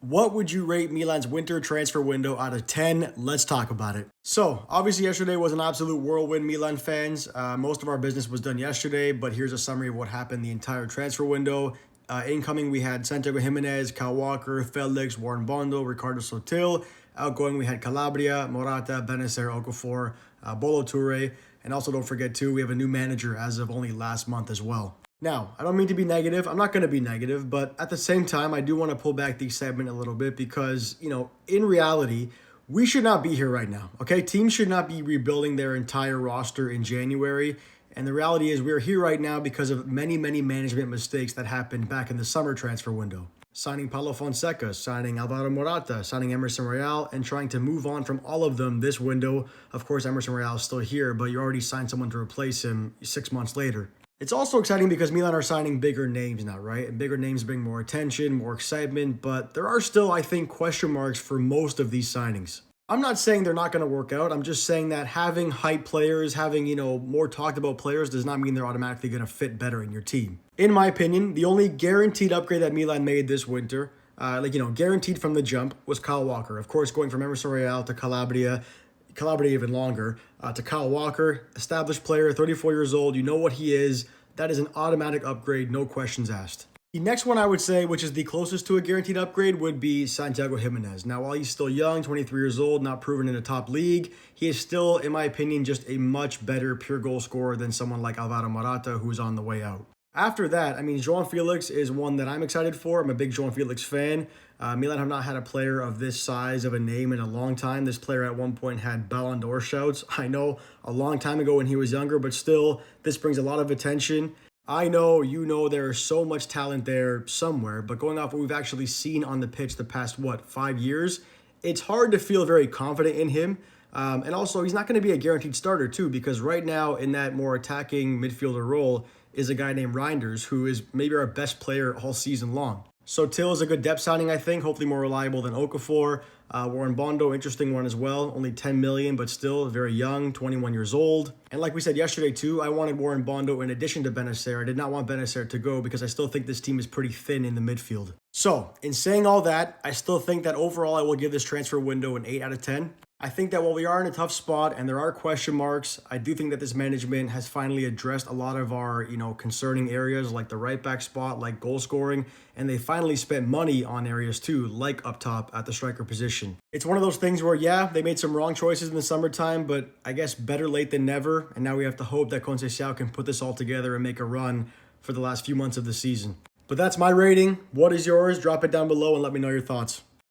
What would you rate Milan's winter transfer window out of 10? Let's talk about it. So, obviously, yesterday was an absolute whirlwind, Milan fans. Most of our business was done yesterday, but here's a summary of what happened the entire transfer window. Incoming, we had Santiago Jimenez, Kyle Walker, Felix, Warren Bondo, Ricardo Sotil. Outgoing, we had Calabria, Morata, Benacer, Okafor, Bolo Toure. And also, don't forget, too, we have a new manager as of only last month as well. Now, I don't mean to be negative. I'm not going to be negative, but at the same time, I do want to pull back the excitement a little bit because, in reality, we should not be here right now, okay? Teams should not be rebuilding their entire roster in January. And the reality is we're here right now because of many, many management mistakes that happened back in the summer transfer window. Signing Paulo Fonseca, signing Alvaro Morata, signing Emerson Royal, and trying to move on from all of them this window. Of course, Emerson Royal is still here, but you already signed someone to replace him 6 months later. It's also exciting because Milan are signing bigger names now, right? And bigger names bring more attention, more excitement, but there are still, I think, question marks for most of these signings. I'm not saying they're not going to work out. I'm just saying that having hype players, having, more talked about players does not mean they're automatically going to fit better in your team. In my opinion, the only guaranteed upgrade that Milan made this winter, guaranteed from the jump, was Kyle Walker. Of course, going from Emerson Royal to Calabria even longer, to Kyle Walker, established player, 34 years old. You know what he is. That is an automatic upgrade, no questions asked. The next one I would say, which is the closest to a guaranteed upgrade, would be Santiago Jimenez. Now, while he's still young, 23 years old, not proven in a top league, he is still, in my opinion, just a much better pure goal scorer than someone like Alvaro Morata, who's on the way out. After that, João Felix is one that I'm excited for. I'm a big João Felix fan. Milan have not had a player of this size of a name in a long time. This player at one point had Ballon d'Or shouts. I know a long time ago when he was younger, but still, this brings a lot of attention. I know, there is so much talent there somewhere, but going off what we've actually seen on the pitch the past, 5 years, it's hard to feel very confident in him. And also, he's not going to be a guaranteed starter, too, because right now, in that more attacking midfielder role, is a guy named Reinders, who is maybe our best player all season long. So Till is a good depth signing, I think, hopefully more reliable than Okafor. Warren Bondo, interesting one as well, only 10 million, but still very young, 21 years old. And like we said yesterday too, I wanted Warren Bondo in addition to Benacer. I did not want Benacer to go because I still think this team is pretty thin in the midfield. So in saying all that, I still think that overall I will give this transfer window an 8 out of 10. I think that while we are in a tough spot and there are question marks, I do think that this management has finally addressed a lot of our, concerning areas like the right back spot, like goal scoring, and they finally spent money on areas too, like up top at the striker position. It's one of those things where, they made some wrong choices in the summertime, but I guess better late than never, and now we have to hope that Conceição can put this all together and make a run for the last few months of the season. But that's my rating. What is yours? Drop it down below and let me know your thoughts.